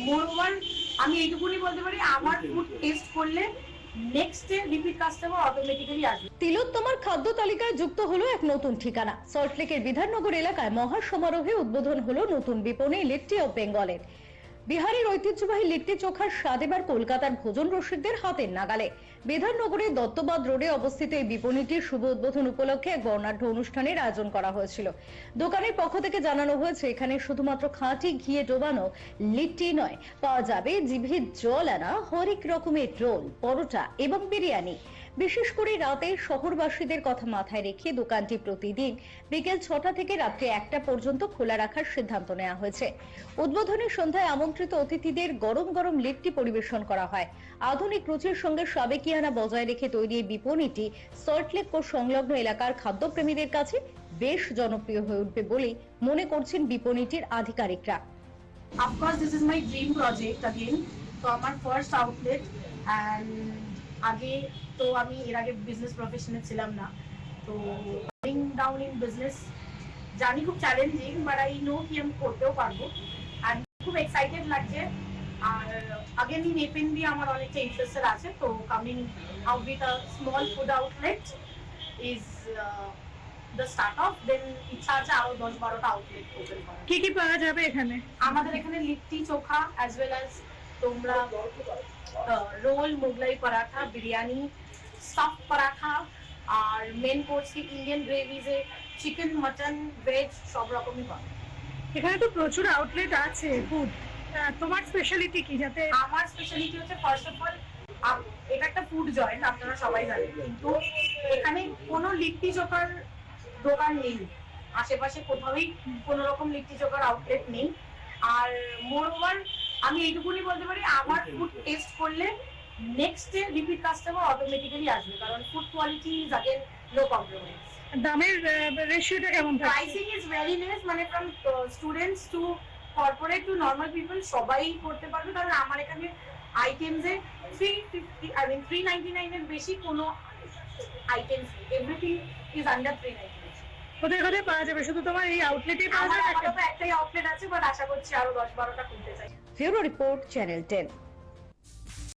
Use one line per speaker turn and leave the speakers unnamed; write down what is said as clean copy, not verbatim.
Moreover আমি এইটুকুনি বলতে পারি, আমার ফুড টেস্ট করলে next day repeat customer automatically আসবে।
তিলোত্তমার খাদ্য তালিকায় যুক্ত হলো এক নতুন ঠিকানা। সল্টলেকের বিধাননগর এলাকায় মহা সমারোহে উদ্বোধন হলো নতুন বিপণী লিট্টি অফ বেঙ্গলের। বিহারের ঐতিহ্যবাহী লিট্টি চোখার স্বাদ এবার কলকাতার ভোজন রসিকদের হাতের নাগালে। বিধাননগরের দত্তবাদ রোডে অবস্থিত এই বিপণীটির শুভ উদ্বোধন উপলক্ষে এক বর্ণাঢ্য অনুষ্ঠানের আয়োজন করা হয়েছিল। দোকানের পক্ষ থেকে জানানো হয়েছে, এখানে শুধুমাত্র খাঁটি ঘিয়ে ডোবানো লিট্টি নয়, পাওয়া যাবে জিভে জল আনা হরেক রকমের রোল, পরোটা এবং বিরিয়ানি। বিশেষ করে রাতে শহরবাসীদের কথা মাথায় রেখে দোকানটি প্রতিদিন বিকেল 6টা থেকে রাত্রি 1টা পর্যন্ত খোলা রাখার সিদ্ধান্ত নেওয়া হয়েছে। উদ্বোধনী সন্ধ্যায় আমন্ত্রিত অতিথিদের গরম গরম লিট্টি পরিবেশন করা হয়। আধুনিক রুচির সঙ্গে সাবেকিয়ানা বজায় রেখে তৈরি এই বিপণীটি সল্টলেক ও সংলগ্ন এলাকার খাদ্যপ্রেমীদের কাছে বেশ জনপ্রিয় হয়ে উঠবে বলে মনে করছেন বিপণীটির আধিকারিকরা।
Of course this is my dream project again. তো আমার ফার্স্ট আউটলেট, এন্ড আগে তো আমি এর আগে বিজনেস প্রফেশনে ছিলাম না, তো গোইং ডাউন ইন বিজনেস জানি খুব চ্যালেঞ্জিং, বাট আই নো কি আমি করতেও পারবো। আর খুব এক্সাইটেড লাগছে। আর আগেন ইন এফএনবি আমার অনেকটা ইন্টারেস্টেড আছে, তো coming out with a small food outlet is the start off. Then ইচ্ছা আছে আরো 10-12টা আউটলেট ওপেন করা।
কি কি পাওয়া যাবে এখানে?
আমাদের এখানে litti chokha as well as তোমরা রোল, মোগলাই পরাঠা, বিরিয়ানি, স্টাফ পরাঠা, আর মেন কোর্সে ইন্ডিয়ান গ্রেভিজে চিকেন, মাটন, ভেজ সব রকমই পাবে।
এখানে তো প্রচুর আউটলেট আছে ফুড, তোমার স্পেশালিটি কি? যাতে
আমার স্পেশালিটি হচ্ছে ফার্স্ট অফ অল, এটা একটা ফুড জয়েন্ট, আপনারা সবাই জানেন, কিন্তু এখানে কোনো লিট্টি চোখার দোকান নেই, আশেপাশে কোথাওই কোনো রকম লিট্টি চোখার আউটলেট নেই। আর মোরওভার আমি এইটুকুনি বলতে পারি, আমার ফুড টেস্ট করলে next day repeat customer automatically আসবে, কারণ food quality is again no compromise.
দামের রেশিওটা কেমন থাকে?
প্রাইসিং ইজ ভেরি লেস, মানে from students to corporate to normal people সবাই করতে পারবে, কারণ আমার এখানে আইটেমসে 350 আই মিন 399 এর বেশি কোনো আইটেমস নেই। Everything is under 399।
কোথায় কোথায় পাওয়া যাবে? শুধু তোমার এই আউটলেটেই পাওয়া
আমার
যাবে?
আপাতত একটাই আউটলেট আছে, বাট আশা করছি আরো 10-12টা খুলতে চাই।
Bureau report, channel 10।